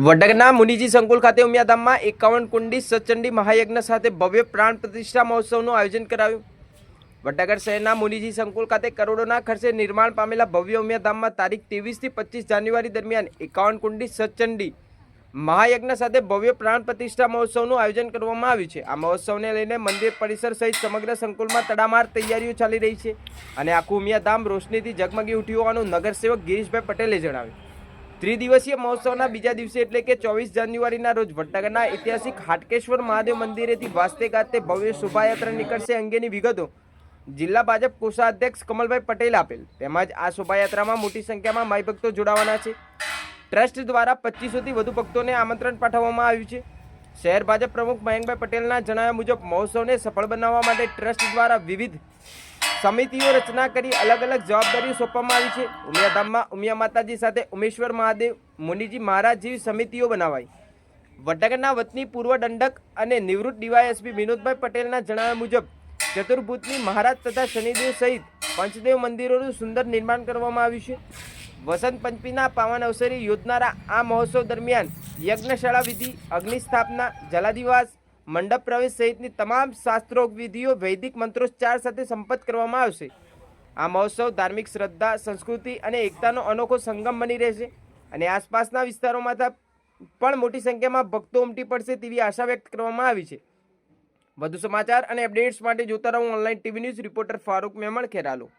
વડગના મુનિજી સંકુલ ખાતે ઉમિયાધામમાં 51 કુંડી સચંડી મહાયજ્ઞ સાથે ભવ્ય પ્રાણ પ્રતિષ્ઠા મહોત્સવનું આયોજન કરાયું। વડનગર શહેરના મુનિજી સંકુલ ખાતે કરોડોના ખર્ચે નિર્માણ પામેલા ભવ્ય ઉમિયાધામમાં તારીખ 23 થી 25 જાન્યુઆરી દરમિયાન 51 કુંડી સચંડી મહાયજ્ઞ સાથે ભવ્ય પ્રાણ પ્રતિષ્ઠા મહોત્સવનું આયોજન કરવામાં આવ્યું છે। આ મહોત્સવને લઈને મંદિર પરિસર સહિત સમગ્ર સંકુલમાં તડામાર તૈયારીઓ ચાલી રહી છે અને આખું ઉમિયાધામ રોશનીથી ઝગમગી ઉઠ્યું હોવાનું નગરસેવક ગિરીશભાઈ પટેલે જણાવ્યું। ત્રિદિવસીય મહોત્સવના બીજા દિવસે એટલે કે 24 જાન્યુઆરીના રોજ વડનગરના ઐતિહાસિક હાટકેશ્વર મહાદેવ મંદિરેથી વાસ્તે ગાતે ભવ્ય શોભાયાત્રા નીકળશે અંગેની વિગતો જિલ્લા ભાજપ કોષાધ્યક્ષ કમલભાઈ પટેલ આપેલ। તેમજ આ શોભાયાત્રામાં મોટી સંખ્યામાં માઈ ભક્તો જોડાવાના છે। ટ્રસ્ટ દ્વારા 2500 થી વધુ ભક્તોને આમંત્રણ પાઠવવામાં આવ્યું છે। શહેર ભાજપ પ્રમુખ મયંકભાઈ પટેલના જણાવ્યા મુજબ મહોત્સવને સફળ બનાવવા માટે ટ્રસ્ટ દ્વારા વિવિધ સમિતિઓ રચના કરી અલગ અલગ જવાબદારીઓ સોંપવામાં આવી છે। ઉમિયાધામમાં ઉમિયા માતાજી સાથે ઉમેશ્વર મહાદેવ મુનિજી મહારાજ જેવી સમિતિઓ બનાવાઈ। વડનગરના વતની પૂર્વ દંડક અને નિવૃત્ત ડીવાયએસપી વિનોદભાઈ પટેલના જણાવ્યા મુજબ ચતુર્ભુજની મહારાજ તથા શનિદેવ સહિત પંચદેવ મંદિરોનું સુંદર નિર્માણ કરવામાં આવ્યું છે। વસંત પંચમીના પાવન અવસરે યોજનારા આ મહોત્સવ દરમિયાન યજ્ઞશાળા વિધિ, અગ્નિ સ્થાપના, જલાદિવાસ, મંડપ પ્રવેશ સહિતની તમામ શાસ્ત્રોક્ત વિધિઓ વૈદિક મંત્રોચ્ચાર સાથે સંપન્ન કરવામાં આવશે। આ મહોત્સવ ધાર્મિક શ્રદ્ધા, સંસ્કૃતિ અને એકતાનો અનોખો સંગમ બની રહેશે અને આસપાસના વિસ્તારોમાંથી પણ મોટી સંખ્યામાં ભક્તો ઉમટી પડશે તેવી આશા વ્યક્ત કરવામાં આવી છે। વધુ સમાચાર અને અપડેટ્સ માટે જોતા રહો online TV news. Reporter Farooq Memon, Kheralu.